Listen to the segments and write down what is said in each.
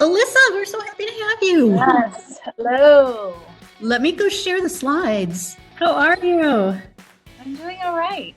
Alyssa, we're so happy to have you. Yes, hello. Let me go share the slides. How are you? I'm doing all right.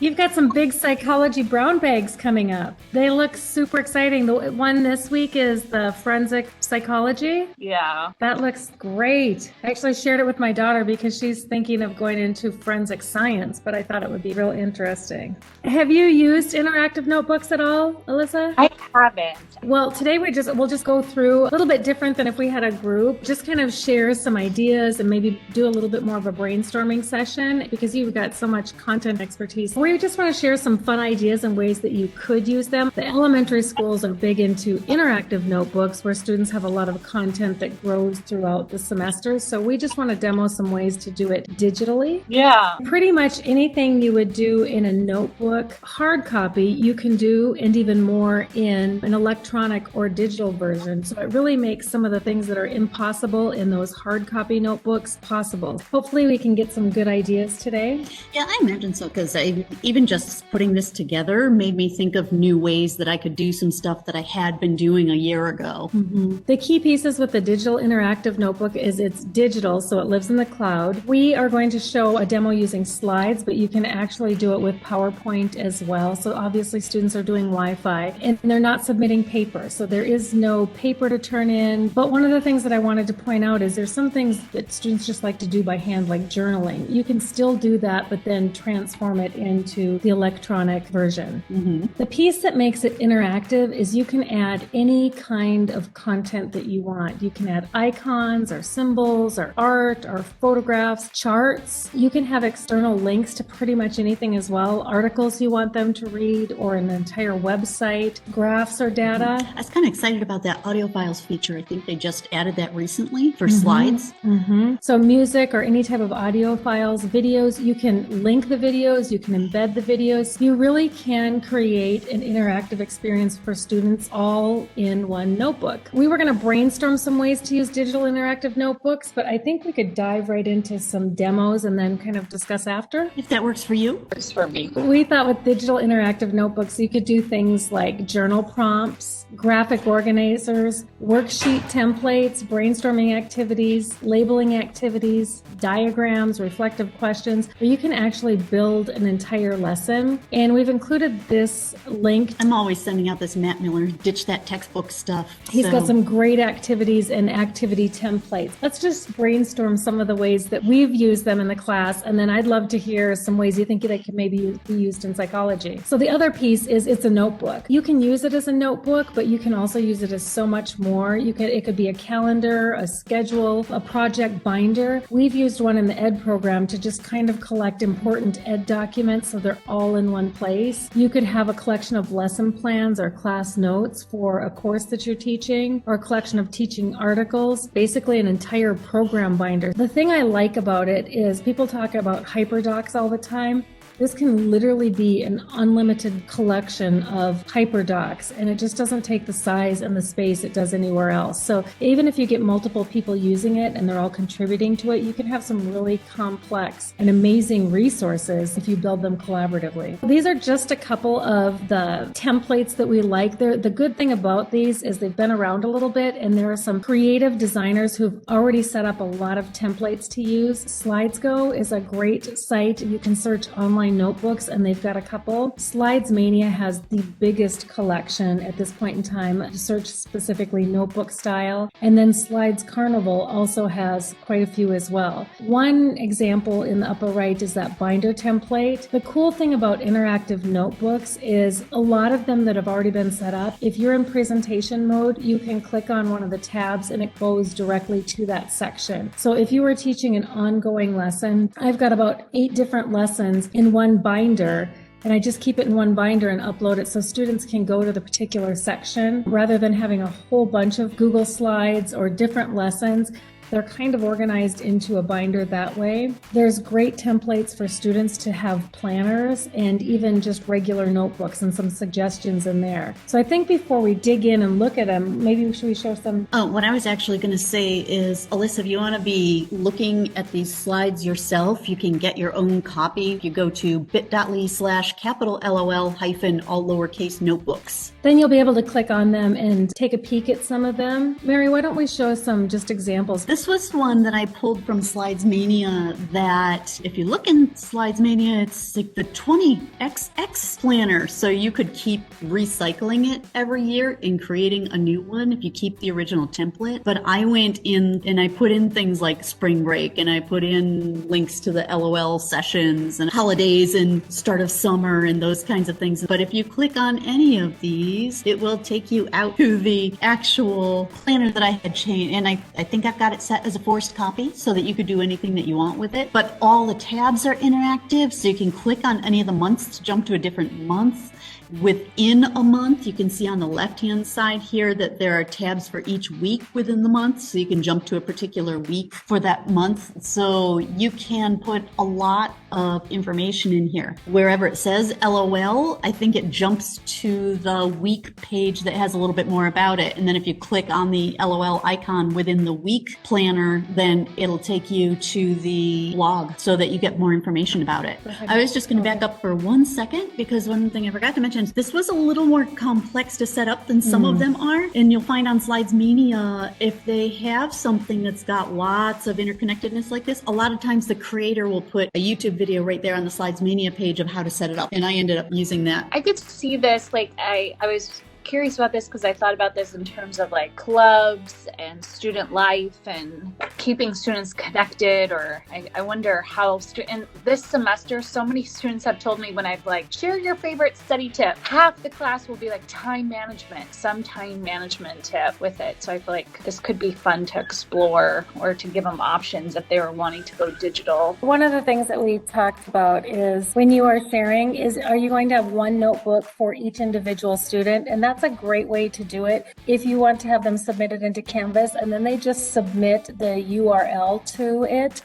You've got some big psychology brown bags coming up. They look super exciting. The one this week is the forensic psychology. Yeah. That looks great. I actually shared it with my daughter because she's thinking of going into forensic science, but I thought it would be real interesting. Have you used interactive notebooks at all, Alyssa? I haven't. Well, today we'll just go through a little bit different than if we had a group, just kind of share some ideas and maybe do a little bit more of a brainstorming session because you've got so much content expertise. We just want to share some fun ideas and ways that you could use them. The elementary schools are big into interactive notebooks where students have a lot of content that grows throughout the semester. So we just want to demo some ways to do it digitally. Yeah. Pretty much anything you would do in a notebook, hard copy, you can do, and even more in an electronic or digital version. So it really makes some of the things that are impossible in those hard copy notebooks possible. Hopefully we can get some good ideas today. Yeah, I imagine so, because even just putting this together made me think of new ways that I could do some stuff that I had been doing a year ago. Mm-hmm. The key pieces with the digital interactive notebook is it's digital, so it lives in the cloud. We are going to show a demo using slides, but you can actually do it with PowerPoint as well. So obviously students are doing Wi-Fi and they're not submitting paper. So there is no paper to turn in. But one of the things that I wanted to point out is there's some things that students just like to do by hand, like journaling. You can still do that, but then transform it into the electronic version. Mm-hmm. The piece that makes it interactive is you can add any kind of content that you want. You can add icons or symbols or art or photographs, charts. You can have external links to pretty much anything as well. Articles you want them to read or an entire website, graphs or data. I was kind of excited about that audio files feature. I think they just added that recently for slides. Mm-hmm. So music or any type of audio files, videos, you can link the videos, you can embed the videos. You really can create an interactive experience for students all in one notebook. We were going to brainstorm some ways to use digital interactive notebooks, but I think we could dive right into some demos and then kind of discuss after. If that works for you. It's for me. We thought with digital interactive notebooks, you could do things like journal prompts, graphic organizers, worksheet templates, brainstorming activities, labeling activities, diagrams, reflective questions, where you can actually build an entire lesson. And we've included this link. I'm always sending out this Matt Miller, ditch that textbook stuff. He's got some great activities and activity templates. Let's just brainstorm some of the ways that we've used them in the class. And then I'd love to hear some ways you think they could maybe be used in psychology. So the other piece is it's a notebook. You can use it as a notebook, but you can also use it as so much more. It could be a calendar, a schedule, a project binder. We've used one in the ed program to just kind of collect important ed documents so they're all in one place. You could have a collection of lesson plans or class notes for a course that you're teaching, or a collection of teaching articles, basically an entire program binder. The thing I like about it is people talk about hyperdocs all the time. This can literally be an unlimited collection of hyperdocs, and it just doesn't take the size and the space it does anywhere else. So even if you get multiple people using it and they're all contributing to it, you can have some really complex and amazing resources if you build them collaboratively. These are just a couple of the templates that we like. The good thing about these is they've been around a little bit, and there are some creative designers who've already set up a lot of templates to use. SlidesGo is a great site. You can search online notebooks, and they've got a couple. Slides Mania has the biggest collection at this point in time. Search specifically notebook style. And then Slides Carnival also has quite a few as well. One example in the upper right is that binder template. The cool thing about interactive notebooks is a lot of them that have already been set up, if you're in presentation mode, you can click on one of the tabs and it goes directly to that section. So if you were teaching an ongoing lesson, I've got about 8 different lessons in one binder, and I just keep it in one binder and upload it so students can go to the particular section rather than having a whole bunch of Google Slides or different lessons. They're kind of organized into a binder that way. There's great templates for students to have planners and even just regular notebooks and some suggestions in there. So I think before we dig in and look at them, maybe should we show some? Oh, what I was actually going to say is, Alyssa, if you want to be looking at these slides yourself, you can get your own copy. If you go to bit.ly/LOL hyphen all lowercase notebooks. Then you'll be able to click on them and take a peek at some of them. Mary, why don't we show some just examples? This was one that I pulled from Slides Mania that if you look in Slides Mania, it's like the 20XX planner. So you could keep recycling it every year and creating a new one if you keep the original template. But I went in and I put in things like spring break, and I put in links to the LOL sessions and holidays and start of summer and those kinds of things. But if you click on any of these, it will take you out to the actual planner that I had changed. And I think I've got it set as a forced copy so that you could do anything that you want with it. But all the tabs are interactive, so you can click on any of the months to jump to a different month. Within a month, you can see on the left-hand side here that there are tabs for each week within the month, so you can jump to a particular week for that month. So you can put a lot of information in here. Wherever it says LOL, I think it jumps to the week page that has a little bit more about it. And then if you click on the LOL icon within the week planner, then it'll take you to the blog so that you get more information about it. I was just going to back up for 1 second because one thing I forgot to mention, this was a little more complex to set up than some of them are. And you'll find on Slides Mania, if they have something that's got lots of interconnectedness like this, a lot of times the creator will put a YouTube video right there on the Slides Mania page of how to set it up. And I ended up using that. I could see this, like I was curious about this because I thought about this in terms of like clubs and student life and keeping students connected, or I wonder how and this semester so many students have told me when I've like share your favorite study tip, half the class will be like time management, some time management tip with it. So I feel like this could be fun to explore or to give them options if they were wanting to go digital. One of the things that we talked about is when you are sharing are you going to have one notebook for each individual student? And that's a great way to do it. If you want to have them submitted into Canvas and then they just submit the URL to it,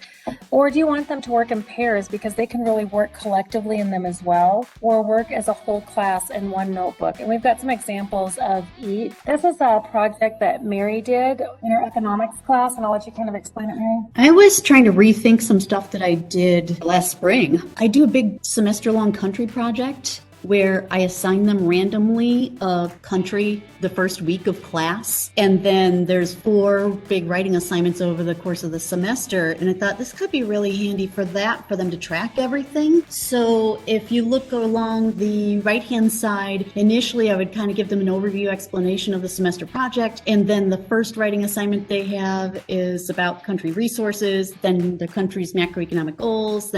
or do you want them to work in pairs because they can really work collectively in them as well, or work as a whole class in one notebook? And we've got some examples of each. This is a project that Mary did in her economics class, and I'll let you kind of explain it, Mary. I was trying to rethink some stuff that I did last spring. I do a big semester-long country project where I assign them randomly a country the first week of class. And then there's 4 big writing assignments over the course of the semester. And I thought this could be really handy for that, for them to track everything. So if you look along the right-hand side, initially I would kind of give them an overview explanation of the semester project. And then the first writing assignment they have is about country resources, then the country's macroeconomic goals,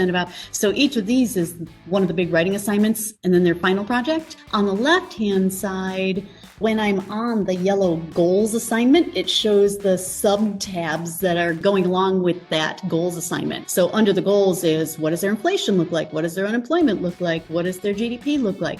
so each of these is one of the big writing assignments, and then their final project. On the left-hand side, when I'm on the yellow goals assignment, it shows the sub-tabs that are going along with that goals assignment. So under the goals is, what does their inflation look like? What does their unemployment look like? What does their GDP look like?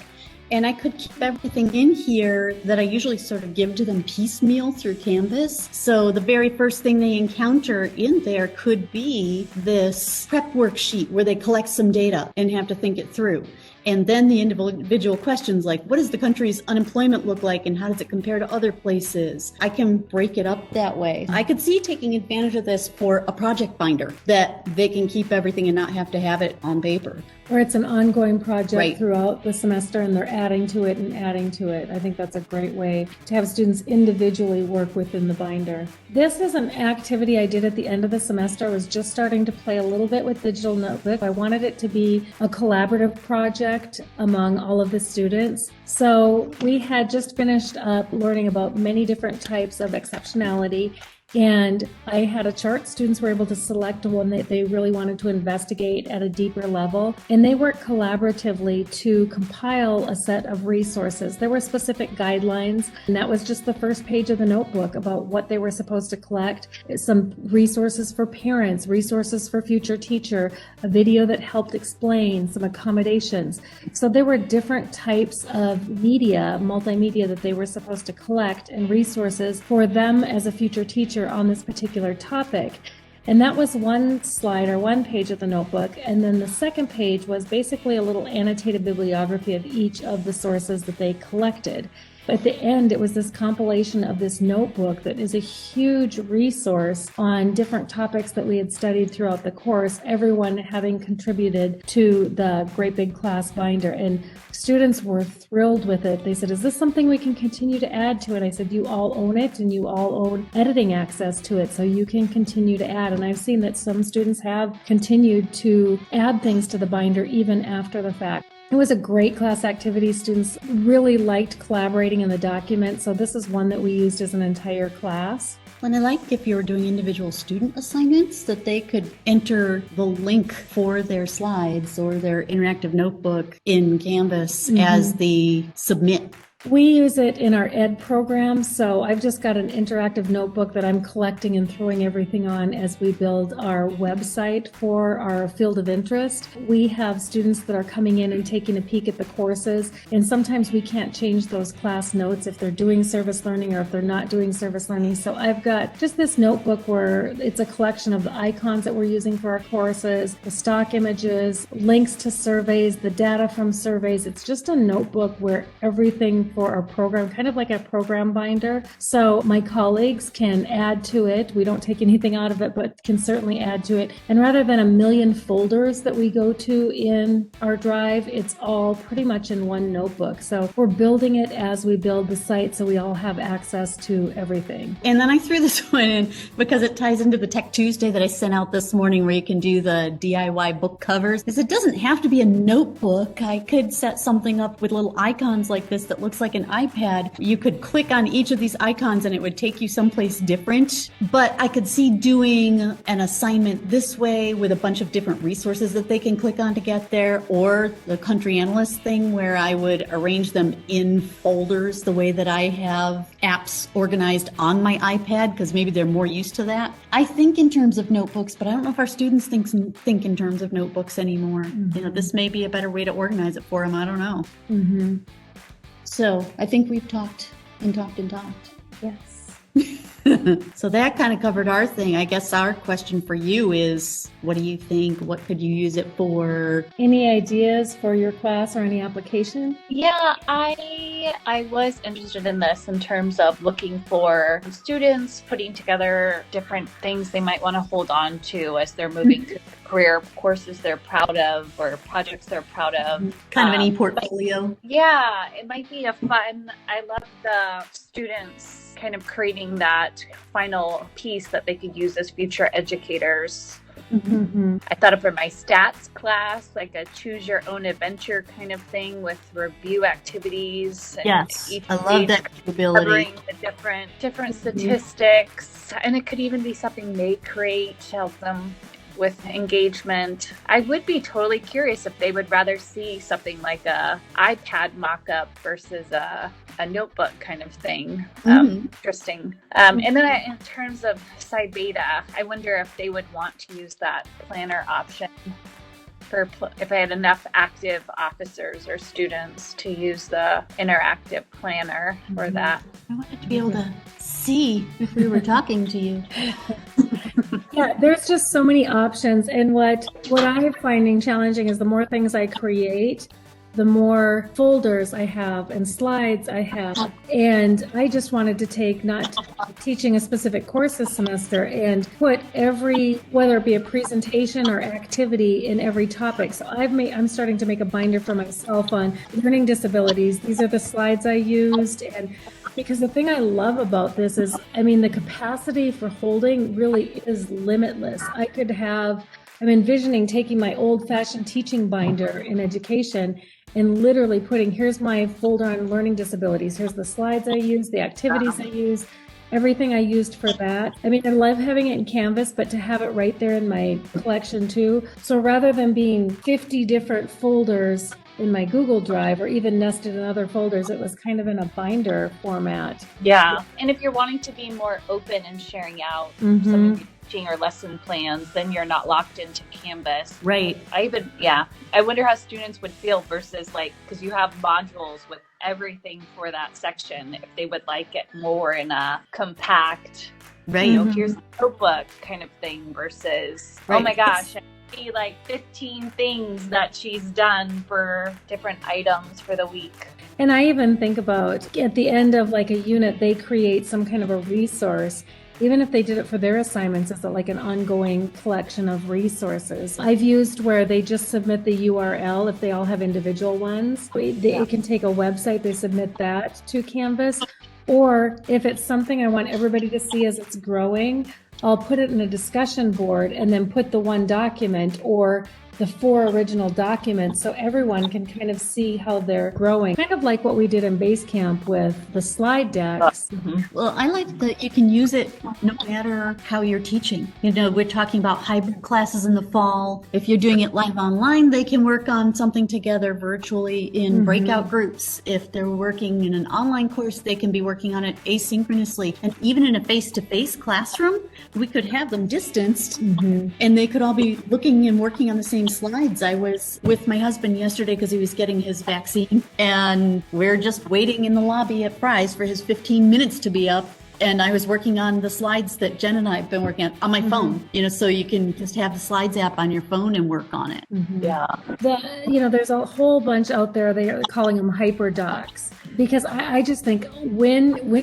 And I could keep everything in here that I usually sort of give to them piecemeal through Canvas. So the very first thing they encounter in there could be this prep worksheet where they collect some data and have to think it through. And then the individual questions like, what does the country's unemployment look like and how does it compare to other places? I can break it up that way. I could see taking advantage of this for a project binder that they can keep everything and not have to have it on paper. Or it's an ongoing project Right. throughout the semester and they're adding to it and adding to it. I think that's a great way to have students individually work within the binder. This is an activity I did at the end of the semester. I was just starting to play a little bit with Digital Notebook. I wanted it to be a collaborative project among all of the students. So we had just finished up learning about many different types of exceptionality. And I had a chart. Students were able to select one that they really wanted to investigate at a deeper level. And they worked collaboratively to compile a set of resources. There were specific guidelines, and that was just the first page of the notebook about what they were supposed to collect. Some resources for parents, resources for future teacher, a video that helped explain, some accommodations. So there were different types of media, multimedia that they were supposed to collect and resources for them as a future teacher teacher on this particular topic. And that was one slide or one page of the notebook. And then the second page was basically a little annotated bibliography of each of the sources that they collected. At the end, it was this compilation of this notebook that is a huge resource on different topics that we had studied throughout the course, everyone having contributed to the great big class binder. And students were thrilled with it. They said, is this something we can continue to add to it? I said, you all own it and you all own editing access to it, so you can continue to add. And I've seen that some students have continued to add things to the binder even after the fact. It was a great class activity. Students really liked collaborating in the document, so this is one that we used as an entire class. And I like if you were doing individual student assignments that they could enter the link for their slides or their interactive notebook in Canvas as the submit. We use it in our ed program, so I've just got an interactive notebook that I'm collecting and throwing everything on as we build our website for our field of interest. We have students that are coming in and taking a peek at the courses, and sometimes we can't change those class notes if they're doing service learning or if they're not doing service learning. So I've got just this notebook where it's a collection of the icons that we're using for our courses, the stock images, links to surveys, the data from surveys. It's just a notebook where everything for our program, kind of like a program binder. So my colleagues can add to it. We don't take anything out of it, but can certainly add to it. And rather than a million folders that we go to in our drive, it's all pretty much in one notebook. So we're building it as we build the site, so we all have access to everything. And then I threw this one in because it ties into the Tech Tuesday that I sent out this morning where you can do the DIY book covers. Because it doesn't have to be a notebook. I could set something up with little icons like this that looks like an iPad. You could click on each of these icons and it would take you someplace different. But I could see doing an assignment this way with a bunch of different resources that they can click on to get there, or the country analyst thing where I would arrange them in folders the way that I have apps organized on my iPad, because maybe they're more used to that. I think in terms of notebooks, but I don't know if our students think in terms of notebooks anymore. You know, this may be a better way to organize it for them. I don't know. So I think we've talked and talked and talked. Yes. So that kind of covered our thing. I guess our question for you is, what do you think? What could you use it for? Any ideas for your class or any application? Yeah, I was interested in this in terms of looking for students putting together different things they might want to hold on to as they're moving through their career, courses they're proud of or projects they're proud of. Kind of an e-portfolio. Yeah, it might be a fun. I love the students kind of creating that final piece that they could use as future educators. I thought of for my stats class, like a choose your own adventure kind of thing with review activities. And yes, each I love that capability. Covering the different statistics, and it could even be something they create to help them with engagement. I would be totally curious if they would rather see something like a iPad mock-up versus a notebook kind of thing. Interesting. And then in terms of Psi Beta, I wonder if they would want to use that planner option for if I had enough active officers or students to use the interactive planner for that. I wanted to be able to see if we were talking to you. Yeah, there's just so many options. And what I'm finding challenging is the more things I create, the more folders I have and slides I have. And I just wanted to take, not teaching a specific course this semester, and put whether it be a presentation or activity in every topic. So I'm starting to make a binder for myself on learning disabilities. These are the slides I used. And because the thing I love about this is, the capacity for holding really is limitless. I'm envisioning taking my old-fashioned teaching binder in education and literally putting, here's my folder on learning disabilities. Here's the slides I use, the activities I use, everything I used for that. I love having it in Canvas, but to have it right there in my collection too. So rather than being 50 different folders in my Google Drive or even nested in other folders, it was kind of in a binder format. Yeah. And if you're wanting to be more open and sharing out some of your teaching or lesson plans, then you're not locked into Canvas. Right. I wonder how students would feel versus because you have modules with everything for that section, if they would like it more in a compact Right. you know, here's a notebook kind of thing versus, oh Right. my gosh, I see like 15 things that she's done for different items for the week. And I even think about at the end of like a unit, they create some kind of a resource. Even if they did it for their assignments, it's like an ongoing collection of resources. I've used where they just submit the URL if they all have individual ones. It can take a website, they submit that to Canvas. Or if it's something I want everybody to see as it's growing, I'll put it in a discussion board and then put the one document or the 4 original documents so everyone can kind of see how they're growing. Kind of like what we did in Basecamp with the slide decks. Well, I like that you can use it no matter how you're teaching. You know, we're talking about hybrid classes in the fall. If you're doing it live online, they can work on something together virtually in breakout groups. If they're working in an online course, they can be working on it asynchronously. And even in a face-to-face classroom, we could have them distanced and they could all be looking and working on the same slides. I was with my husband yesterday because he was getting his vaccine, and we're just waiting in the lobby at Fry's for his 15 minutes to be up. And I was working on the slides that Jen and I have been working on my phone, you know, so you can just have the slides app on your phone and work on it. Yeah. There's a whole bunch out there. They are calling them hyperdocs because I just think when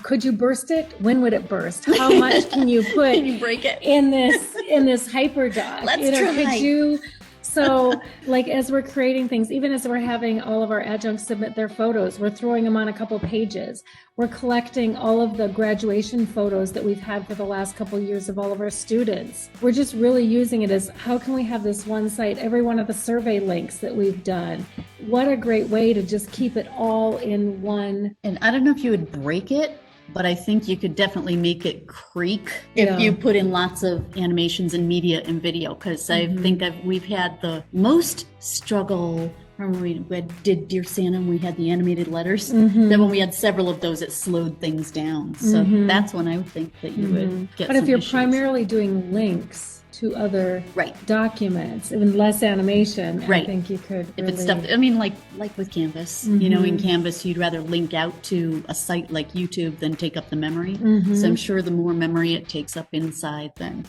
could you burst it? When would it burst? How much can you put Can you break it? in this hyperdoc? Let's try. Could you? So, like, as we're creating things, even as we're having all of our adjuncts submit their photos, we're throwing them on a couple pages. We're collecting all of the graduation photos that we've had for the last couple years of all of our students. We're just really using it as, how can we have this one site, every one of the survey links that we've done? What a great way to just keep it all in one. And I don't know if you would break it, but I think you could definitely make it creak if you put in lots of animations and media and video, because I think we've had the most struggle. Remember we did Dear Santa and we had the animated letters? Then when we had several of those, it slowed things down. So that's when I would think that you would get But some if you're issues. primarily doing links to other documents and less animation, I think you could If it's stuff, I mean, like with Canvas, you know, in Canvas, you'd rather link out to a site like YouTube than take up the memory. So I'm sure the more memory it takes up inside, then.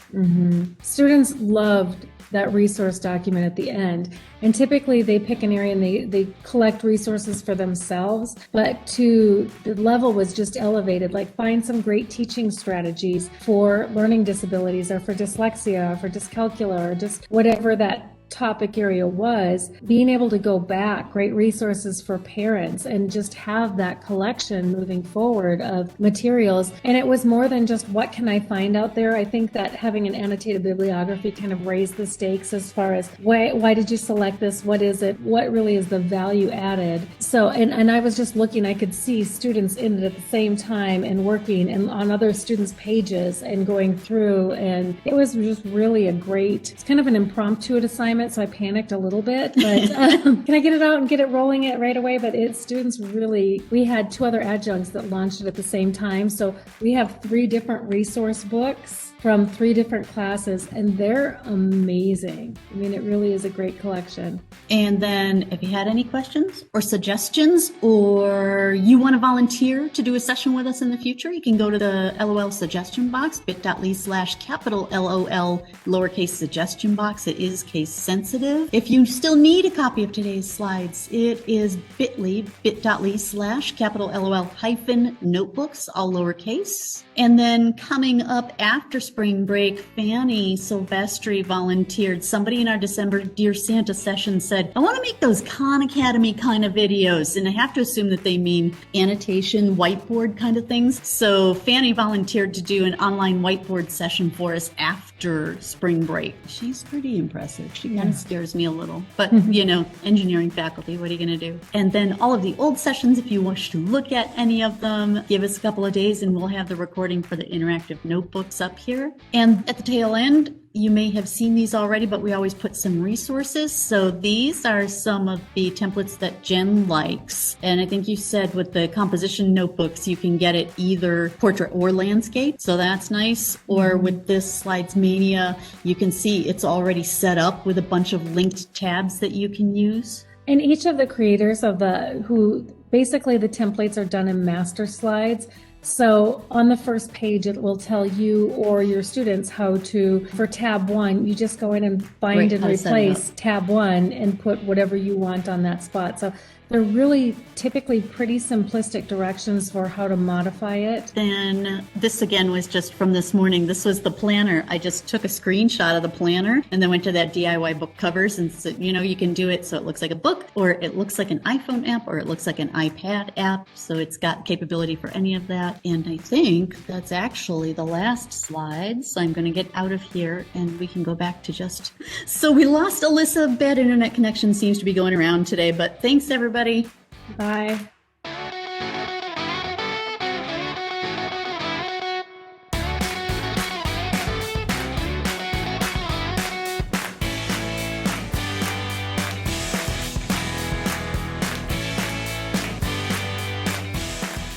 Students loved that resource document at the end. And typically they pick an area and they collect resources for themselves, but the level was just elevated, like find some great teaching strategies for learning disabilities or for dyslexia or for dyscalculia or just whatever that topic area was, being able to go back, great resources for parents, and just have that collection moving forward of materials. And it was more than just what can I find out there. I think that having an annotated bibliography kind of raised the stakes as far as why did you select this? What is it? What really is the value added? So, and I was just looking, I could see students in it at the same time and working and on other students' pages and going through, and it was just really it's kind of an impromptu assignment. So I panicked a little bit, but can I get it out and get it rolling it right away? But students really, we had 2 other adjuncts that launched it at the same time. So we have 3 different resource books from 3 different classes, and they're amazing. I mean, it really is a great collection. And then if you had any questions or suggestions, or you want to volunteer to do a session with us in the future, you can go to the LOL suggestion box, bit.ly/capital LOL lowercase suggestion box. It is case sensitive. If you still need a copy of today's slides, it is bit.ly/capital LOL hyphen notebooks, all lowercase. And then coming up after spring break, Fanny Silvestri volunteered. Somebody in our December Dear Santa session said, I want to make those Khan Academy kind of videos. And I have to assume that they mean annotation, whiteboard kind of things. So Fanny volunteered to do an online whiteboard session for us after spring break. She's pretty impressive. She kind of scares me a little. But, you know, engineering faculty, what are you going to do? And then all of the old sessions, if you wish to look at any of them, give us a couple of days and we'll have the recording for the interactive notebooks up here. And at the tail end, you may have seen these already, but we always put some resources. So these are some of the templates that Jen likes. And I think you said with the composition notebooks, you can get it either portrait or landscape. So that's nice. Or with this Slides Mania, you can see it's already set up with a bunch of linked tabs that you can use. And each of the creators basically the templates are done in master slides. So on the first page, it will tell you or your students how to, for tab 1, you just go in and find Right, and how to set it replace tab 1 and put whatever you want on that spot. So they're really typically pretty simplistic directions for how to modify it. Then this again was just from this morning. This was the planner. I just took a screenshot of the planner and then went to that DIY book covers and said, you can do it so it looks like a book, or it looks like an iPhone app, or it looks like an iPad app. So it's got capability for any of that. And I think that's actually the last slide. So I'm going to get out of here and we can go back to just... So we lost Alyssa. Bad internet connection seems to be going around today, but thanks everybody. Bye.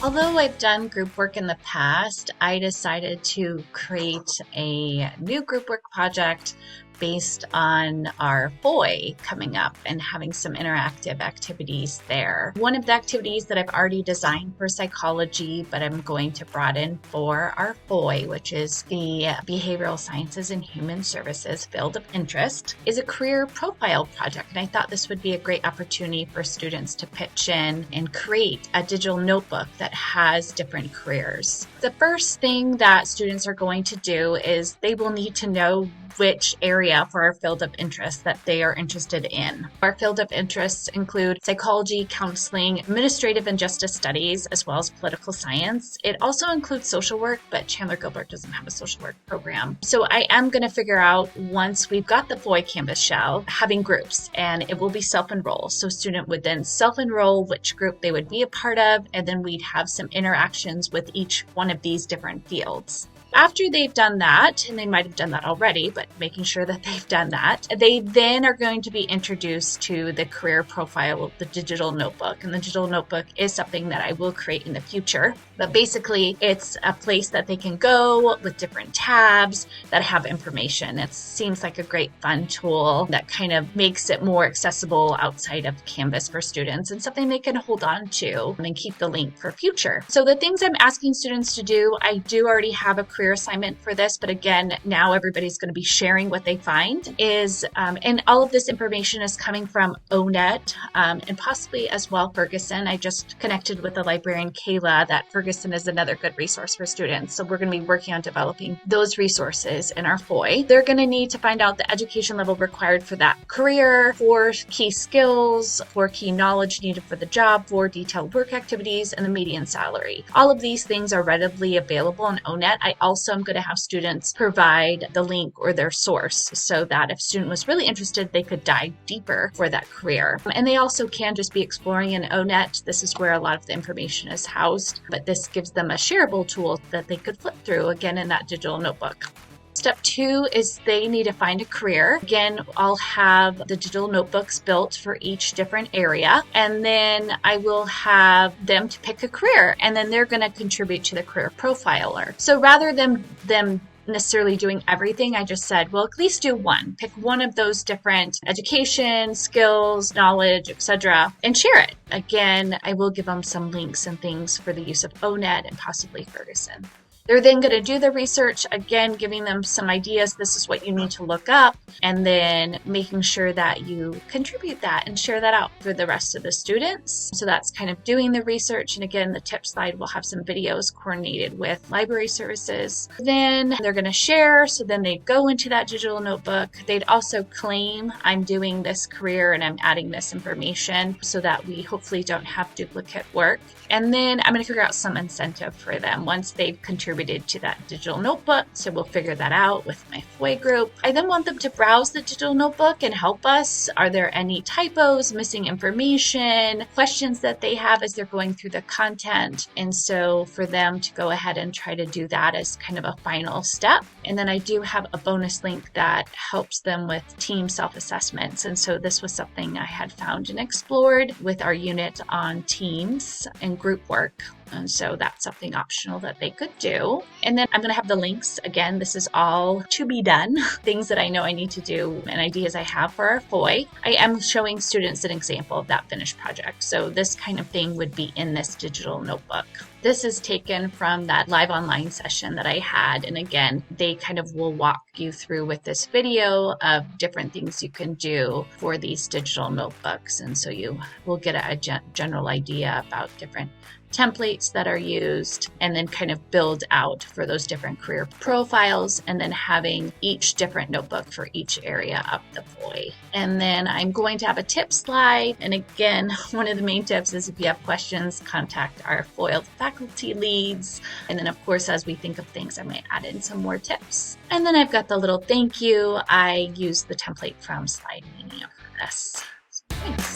Although I've done group work in the past, I decided to create a new group work project based on our FOI coming up and having some interactive activities there. One of the activities that I've already designed for psychology, but I'm going to broaden for our FOI, which is the Behavioral Sciences and Human Services field of interest, is a career profile project. And I thought this would be a great opportunity for students to pitch in and create a digital notebook that has different careers. The first thing that students are going to do is they will need to know which area for our field of interest that they are interested in. Our field of interests include psychology, counseling, administrative and justice studies, as well as political science. It also includes social work, but Chandler Gilbert doesn't have a social work program. So I am going to figure out, once we've got the FOI Canvas shell, having groups, and it will be self-enroll. So a student would then self-enroll which group they would be a part of, and then we'd have some interactions with each one of these different fields. After they've done that, and they might have done that already, but making sure that they've done that, they then are going to be introduced to the career profile of the digital notebook. And the digital notebook is something that I will create in the future. But basically, it's a place that they can go with different tabs that have information. It seems like a great fun tool that kind of makes it more accessible outside of Canvas for students, and something they can hold on to and keep the link for future. So the things I'm asking students to do, I do already have a career assignment for this, but again, now everybody's going to be sharing what they find and all of this information is coming from ONET and possibly as well Ferguson. I just connected with the librarian Kayla that Ferguson is another good resource for students. So we're going to be working on developing those resources in our FOI. They're going to need to find out the education level required for that career, 4 key skills, 4 key knowledge needed for the job, 4 detailed work activities, and the median salary. All of these things are readily available on ONET. I also am going to have students provide the link or their source so that if a student was really interested, they could dive deeper for that career. And they also can just be exploring in ONET. This is where a lot of the information is housed, but this gives them a shareable tool that they could flip through again in that digital notebook. Step 2 is they need to find a career. Again, I'll have the digital notebooks built for each different area, and then I will have them to pick a career, and then they're going to contribute to the career profiler. So rather than them necessarily doing everything, I just said, well, at least do one. Pick one of those different education, skills, knowledge, etc., and share it. Again, I will give them some links and things for the use of ONET and possibly Ferguson. They're then going to do the research, again, giving them some ideas. This is what you need to look up, and then making sure that you contribute that and share that out for the rest of the students. So that's kind of doing the research. And again, the tip slide will have some videos coordinated with library services. Then they're going to share. So then they go into that digital notebook. They'd also claim, I'm doing this career and I'm adding this information so that we hopefully don't have duplicate work. And then I'm going to figure out some incentive for them once they've contributed to that digital notebook. So we'll figure that out with my FOI group. I then want them to browse the digital notebook and help us. Are there any typos, missing information, questions that they have as they're going through the content? And so for them to go ahead and try to do that as kind of a final step. And then I do have a bonus link that helps them with team self-assessments. And so this was something I had found and explored with our unit on teams and group work. And so that's something optional that they could do. And then I'm going to have the links. Again, this is all to be done, things that I know I need to do and ideas I have for our FOI. I am showing students an example of that finished project. So this kind of thing would be in this digital notebook. This is taken from that live online session that I had. And again, they kind of will walk you through with this video of different things you can do for these digital notebooks. And so you will get a general idea about different templates that are used, and then kind of build out for those different career profiles, and then having each different notebook for each area of the FOI. And then I'm going to have a tip slide. And again, one of the main tips is if you have questions, contact our FOIL faculty leads. And then of course, as we think of things, I might add in some more tips. And then I've got the little thank you. I used the template from Slide Mania for this. Thanks.